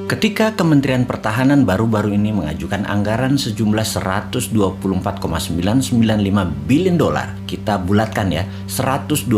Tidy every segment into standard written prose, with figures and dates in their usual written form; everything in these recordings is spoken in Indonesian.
Ketika Kementerian Pertahanan baru-baru ini mengajukan anggaran sejumlah 124,995 billion dolar, kita bulatkan ya, 125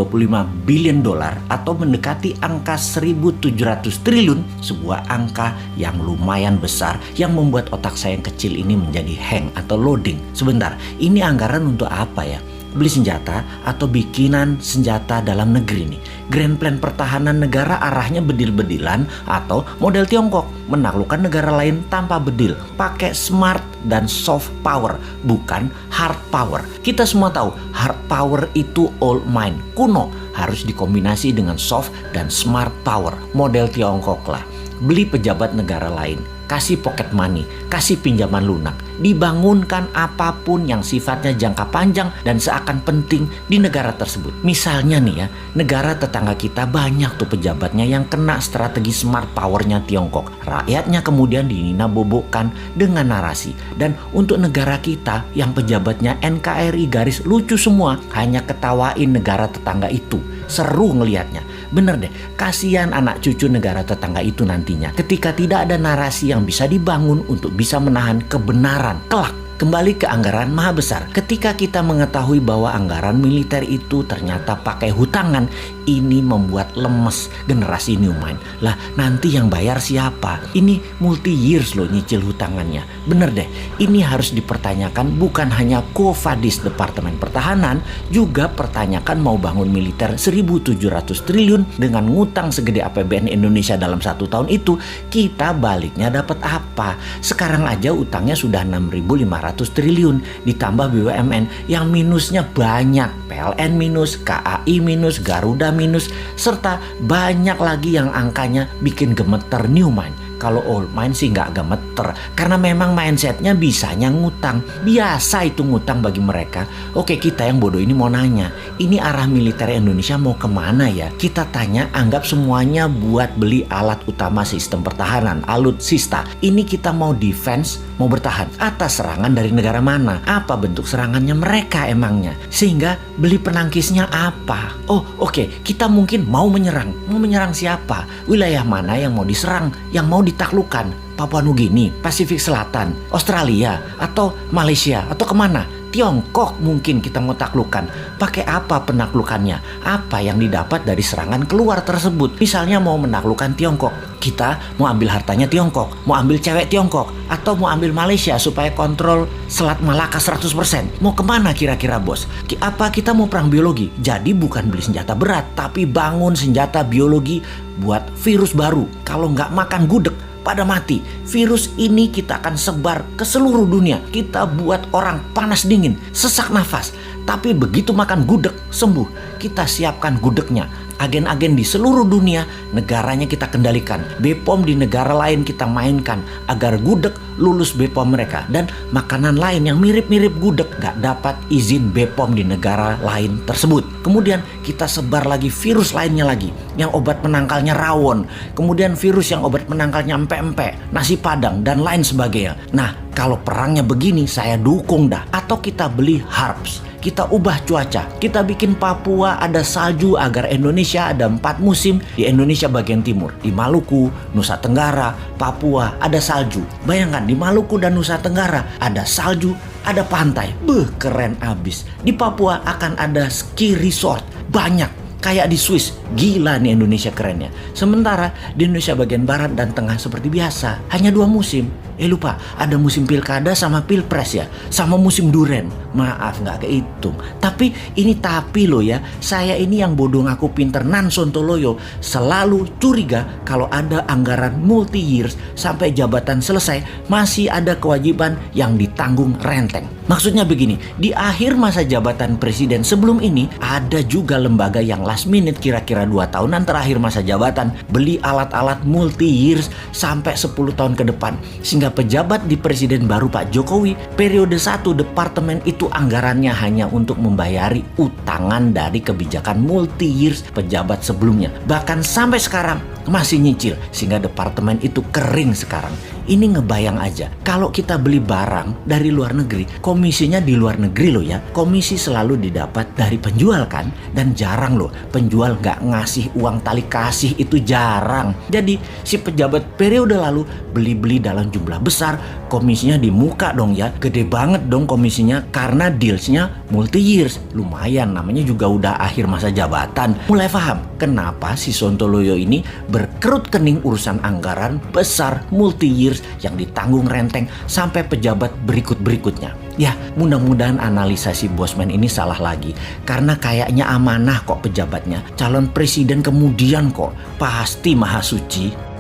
billion dolar atau mendekati angka 1.700 triliun, sebuah angka yang lumayan besar yang membuat otak saya yang kecil ini menjadi hang atau loading. Sebentar, ini anggaran untuk apa ya? Beli senjata atau bikinan senjata dalam negeri nih. Grand Plan pertahanan negara arahnya bedil-bedilan atau model Tiongkok, menaklukkan negara lain tanpa bedil, pakai smart dan soft power, bukan hard power. Kita semua tahu hard power itu old mind, kuno, harus dikombinasi dengan soft dan smart power, model Tiongkok lah. Beli pejabat negara lain, kasih pocket money, kasih pinjaman lunak, dibangunkan apapun yang sifatnya jangka panjang dan seakan penting di negara tersebut. Misalnya nih ya, negara tetangga kita banyak tuh pejabatnya yang kena strategi smart powernya Tiongkok. Rakyatnya kemudian dinina-bobokkan dengan narasi. Dan untuk negara kita yang pejabatnya NKRI garis lucu semua, hanya ketawain negara tetangga itu. Seru ngelihatnya. Bener deh, kasihan anak cucu negara tetangga itu nantinya ketika tidak ada narasi yang bisa dibangun untuk bisa menahan kebenaran kelak. Kembali ke anggaran maha besar. Ketika kita mengetahui bahwa anggaran militer itu ternyata pakai hutangan, ini membuat lemes generasi new mind. Lah nanti yang bayar siapa? Ini multi years loh nyicil hutangannya. Bener deh, ini harus dipertanyakan bukan hanya Qovadis Departemen Pertahanan, juga pertanyakan mau bangun militer 1.700 triliun dengan ngutang segede APBN Indonesia dalam 1 tahun itu, kita baliknya dapat apa? Sekarang aja utangnya sudah 6.500 triliun, ditambah BUMN yang minusnya banyak, PLN minus, KAI minus, Garuda minus, serta banyak lagi yang angkanya bikin gemeter new mind. Kalau old mind sih nggak gemeter, karena memang mindsetnya bisanya ngutang. Biasa itu ngutang bagi mereka. Oke, kita yang bodoh ini mau nanya, ini arah militer Indonesia mau kemana ya? Kita tanya, anggap semuanya buat beli alat utama sistem pertahanan, alutsista. Ini kita mau defense, mau bertahan atas serangan dari negara mana? Apa bentuk serangannya mereka emangnya? Sehingga beli penangkisnya apa? Oh oke, kita mungkin mau menyerang. Mau menyerang siapa? Wilayah mana yang mau diserang? Yang mau ditaklukkan? Papua Nugini, Pasifik Selatan, Australia, atau Malaysia, atau kemana? Tiongkok mungkin kita mau taklukkan. Pakai apa penaklukannya? Apa yang didapat dari serangan keluar tersebut? Misalnya mau menaklukkan Tiongkok, kita mau ambil hartanya Tiongkok, mau ambil cewek Tiongkok, atau mau ambil Malaysia supaya kontrol Selat Malaka 100%. Mau kemana kira-kira bos? Apa kita mau perang biologi? Jadi bukan beli senjata berat, tapi bangun senjata biologi buat virus baru. Kalau nggak makan gudeg, pada mati. Virus ini kita akan sebar ke seluruh dunia. Kita buat orang panas dingin, sesak nafas. Tapi begitu makan gudeg, sembuh. Kita siapkan gudegnya. Agen-agen di seluruh dunia, negaranya kita kendalikan. BPOM di negara lain kita mainkan agar gudeg lulus BPOM mereka. Dan makanan lain yang mirip-mirip gudeg gak dapat izin BPOM di negara lain tersebut. Kemudian kita sebar lagi virus lainnya lagi, yang obat penangkalnya rawon. Kemudian virus yang obat penangkalnya empek-empek, nasi padang, dan lain sebagainya. Nah, kalau perangnya begini saya dukung dah. Atau kita beli HARPS. Kita ubah cuaca, kita bikin Papua ada salju agar Indonesia ada 4 musim di Indonesia bagian timur. Di Maluku, Nusa Tenggara, Papua ada salju. Bayangkan di Maluku dan Nusa Tenggara ada salju, ada pantai. Keren abis. Di Papua akan ada ski resort, banyak. Kayak di Swiss, gila nih Indonesia kerennya. Sementara di Indonesia bagian barat dan tengah seperti biasa, hanya 2 musim. Lupa, ada musim pilkada sama pilpres ya, sama musim duren. Maaf nggak kehitung. Tapi ini tapi loh ya, saya ini yang bodoh ngaku pinter nan sontoloyo selalu curiga kalau ada anggaran multi years sampai jabatan selesai masih ada kewajiban yang ditanggung renteng. Maksudnya begini, di akhir masa jabatan presiden sebelum ini ada juga lembaga yang last minute kira-kira 2 tahunan terakhir masa jabatan beli alat-alat multi years sampai 10 tahun ke depan. Sehingga pejabat di presiden baru Pak Jokowi periode 1 departemen itu anggarannya hanya untuk membayari utangan dari kebijakan multi years pejabat sebelumnya. Bahkan sampai sekarang masih nyicil sehingga departemen itu kering sekarang. Ini ngebayang aja, kalau kita beli barang dari luar negeri, komisinya di luar negeri loh ya. Komisi selalu didapat dari penjual kan, dan jarang loh penjual nggak ngasih uang tali kasih, itu jarang. Jadi si pejabat periode lalu beli-beli dalam jumlah besar, komisinya di muka dong ya, gede banget dong komisinya karena dealsnya multi years. Lumayan, namanya juga udah akhir masa jabatan. Mulai paham kenapa si Sontoloyo ini berkerut kening urusan anggaran besar multi years yang ditanggung renteng sampai pejabat berikut-berikutnya. Ya, mudah-mudahan analisa si Bosman ini salah lagi, karena kayaknya amanah kok pejabatnya. Calon presiden kemudian kok, pasti maha suci.